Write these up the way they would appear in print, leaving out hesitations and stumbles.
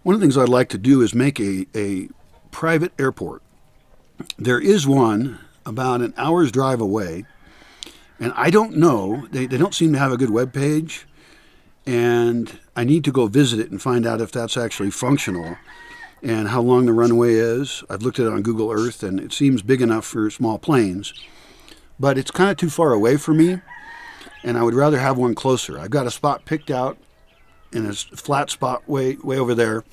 One of the things I'd like to do is make a private airport. There is one about an hour's drive away, and I don't know, they don't seem to have a good web page, and I need to go visit it and find out if that's actually functional and how long the runway is. I've looked at it on Google Earth, and it seems big enough for small planes, but it's kind of too far away for me, and I would rather have one closer. I've got a spot picked out in a flat spot way over there.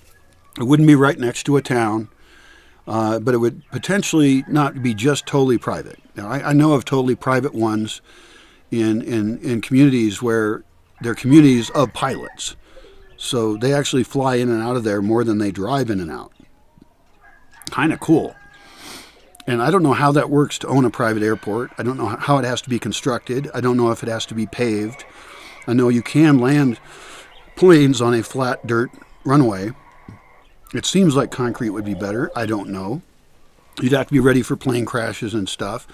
It wouldn't be right next to a town, but it would potentially not be just totally private. Now, I know of totally private ones in communities where they're communities of pilots. So they actually fly in and out of there more than they drive in and out. Kind of cool. And I don't know how that works to own a private airport. I don't know how it has to be constructed. I don't know if it has to be paved. I know you can land planes on a flat dirt runway. It seems like concrete would be better. I don't know. You'd have to be ready for plane crashes and stuff.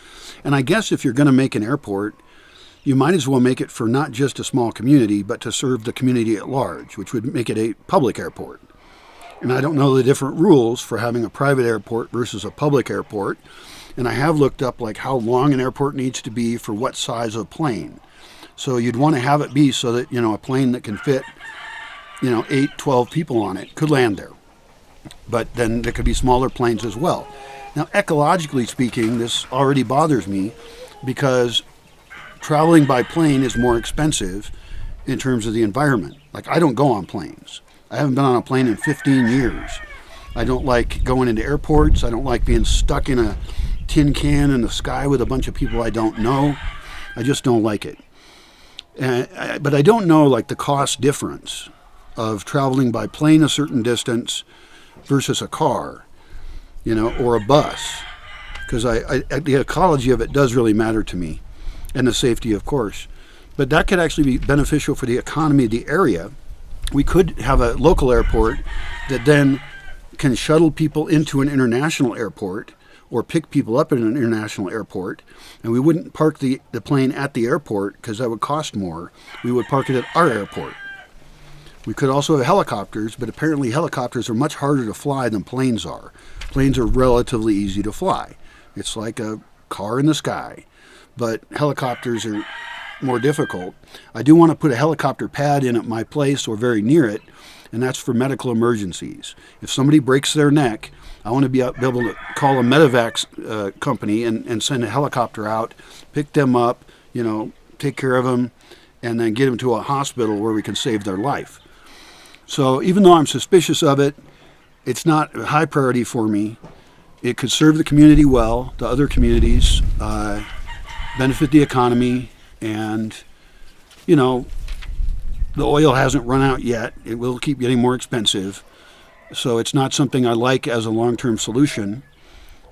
And I guess if you're going to make an airport, you might as well make it for not just a small community, but to serve the community at large, which would make it a public airport. And I don't know the different rules for having a private airport versus a public airport. And I have looked up like how long an airport needs to be for what size of plane. So you'd want to have it be so that, a plane that can fit, 8, 12 people on it could land there. But then there could be smaller planes as well. Now, ecologically speaking, this already bothers me because traveling by plane is more expensive in terms of the environment. Like, I don't go on planes. I haven't been on a plane in 15 years. I don't like going into airports. I don't like being stuck in a tin can in the sky with a bunch of people I don't know. I just don't like it. But I don't know, like, the cost difference of traveling by plane a certain distance versus a car, or a bus, because the ecology of it does really matter to me, and the safety, of course. But that could actually be beneficial for the economy of the area. We could have a local airport that then can shuttle people into an international airport or pick people up at an international airport, and we wouldn't park the plane at the airport because that would cost more. We would park it at our airport. We could also have helicopters, but apparently helicopters are much harder to fly than planes are. Planes are relatively easy to fly. It's like a car in the sky, but helicopters are more difficult. I do want to put a helicopter pad in at my place or very near it, and that's for medical emergencies. If somebody breaks their neck, I want to be able to call a medevac company and send a helicopter out, pick them up, take care of them, and then get them to a hospital where we can save their life. So even though I'm suspicious of it, it's not a high priority for me. It could serve the community well, the other communities, benefit the economy, and, the oil hasn't run out yet. It will keep getting more expensive. So it's not something I like as a long-term solution,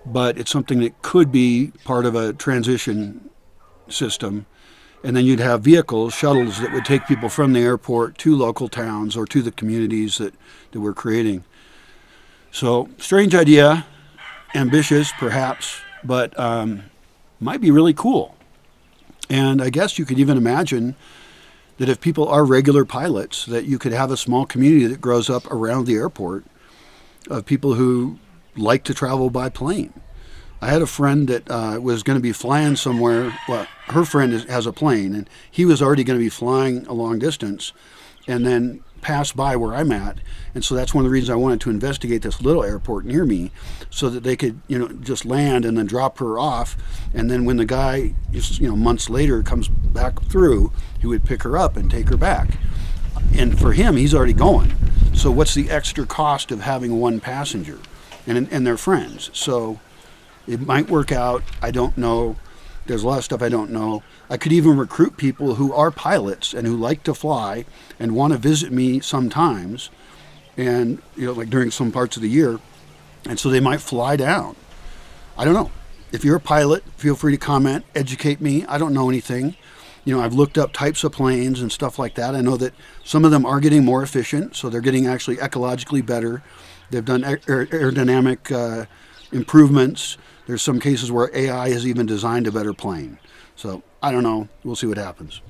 but it's something that could be part of a transition system. And then you'd have vehicles, shuttles, that would take people from the airport to local towns or to the communities that we're creating. So, strange idea, ambitious perhaps, but might be really cool. And I guess you could even imagine that if people are regular pilots, that you could have a small community that grows up around the airport of people who like to travel by plane. I had a friend that was going to be flying somewhere. Well, her friend has a plane, and he was already going to be flying a long distance and then pass by where I'm at. And so that's one of the reasons I wanted to investigate this little airport near me so that they could, just land and then drop her off. And then when the guy, months later comes back through, he would pick her up and take her back. And for him, he's already going. So what's the extra cost of having one passenger and their friends? So it might work out. I don't know. There's a lot of stuff I don't know. I could even recruit people who are pilots and who like to fly and want to visit me sometimes, and like during some parts of the year, and so they might fly down. I don't know. If you're a pilot, feel free to comment, educate me. I don't know anything. I've looked up types of planes and stuff like that. I know that some of them are getting more efficient, so they're getting actually ecologically better. They've done aerodynamic improvements. There's some cases where AI has even designed a better plane. So I don't know. We'll see what happens.